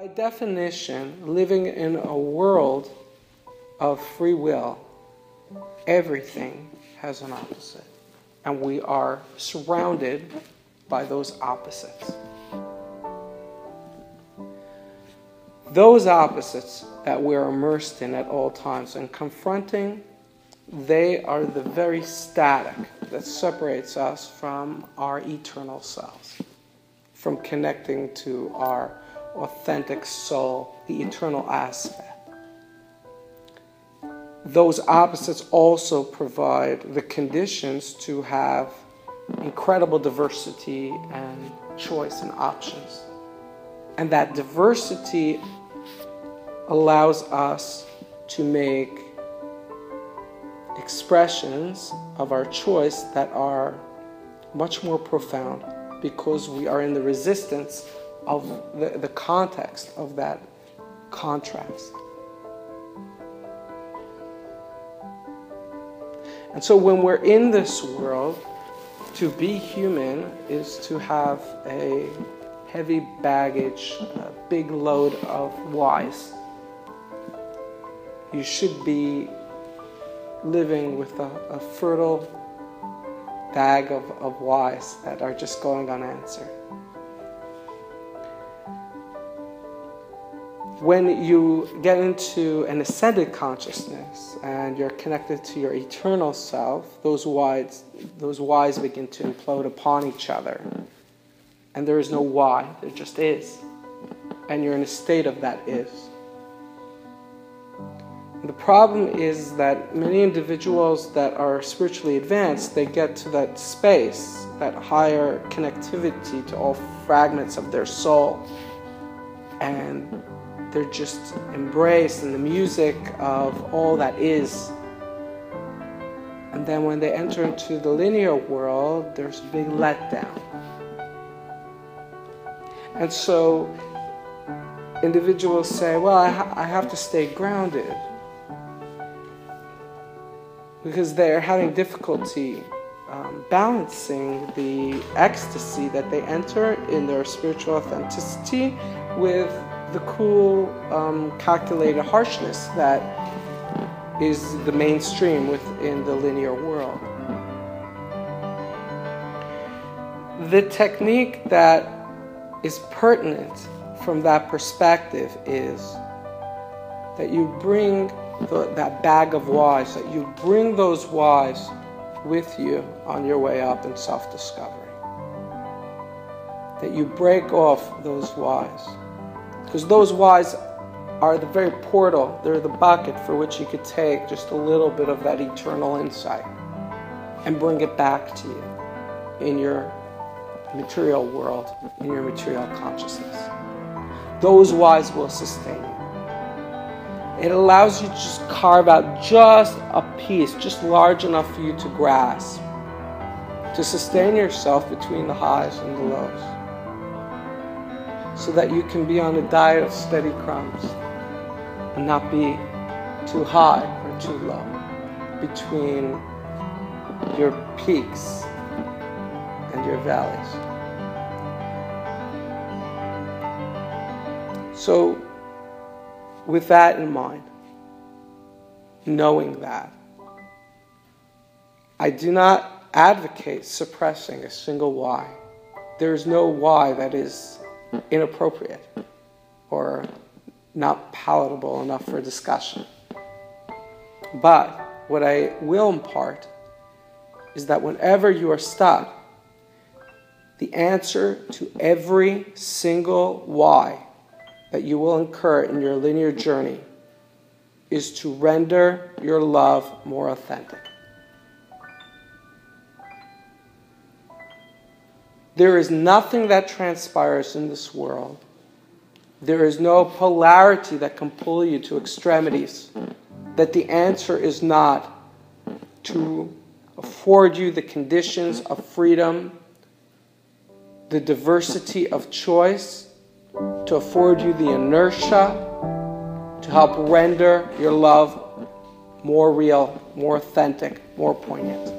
By definition, living in a world of free will, everything has an opposite. And we are surrounded by those opposites. Those opposites that we're immersed in at all times and confronting, they are the very static that separates us from our eternal selves, from connecting to our authentic soul, the eternal aspect. Those opposites also provide the conditions to have incredible diversity and choice and options. And that diversity allows us to make expressions of our choice that are much more profound because we are in the resistance of the context of that contrast. And so when we're in this world, to be human is to have a heavy baggage, a big load of whys. You should be living with a fertile bag of whys that are just going unanswered. When you get into an ascended consciousness and you're connected to your eternal self, those whys begin to implode upon each other. And there is no why, there just is. And you're in a state of that is. And the problem is that many individuals that are spiritually advanced, they get to that space, that higher connectivity to all fragments of their soul. And they're just embraced in the music of all that is. And then when they enter into the linear world, there's a big letdown. And so individuals say, well, I have to stay grounded. Because they're having difficulty balancing the ecstasy that they enter in their spiritual authenticity with the cool, calculated harshness that is the mainstream within the linear world. The technique that is pertinent from that perspective is that you bring that bag of whys, that you bring those whys with you on your way up in self-discovery. That you break off those whys. Because those whys are the very portal, they're the bucket for which you could take just a little bit of that eternal insight and bring it back to you in your material world, in your material consciousness. Those whys will sustain you. It allows you to just carve out just a piece, just large enough for you to grasp, to sustain yourself between the highs and the lows, so that you can be on a diet of steady crumbs and not be too high or too low between your peaks and your valleys. So, with that in mind, knowing that, I do not advocate suppressing a single why. There is no why that is inappropriate or not palatable enough for discussion. But what I will impart is that whenever you are stuck, the answer to every single why that you will incur in your linear journey is to render your love more authentic. There is nothing that transpires in this world. There is no polarity that can pull you to extremities, that the answer is not to afford you the conditions of freedom, the diversity of choice, to afford you the inertia, to help render your love more real, more authentic, more poignant.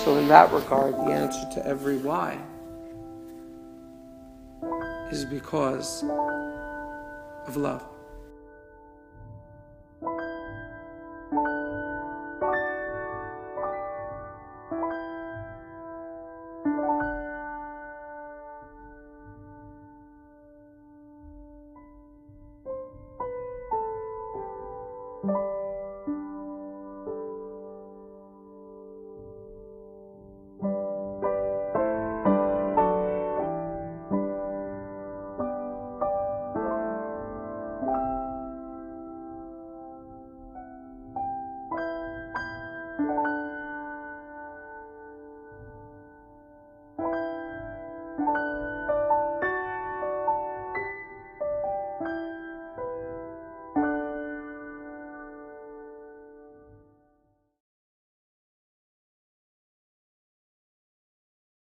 So in in that regard, the answer to every why is because of love.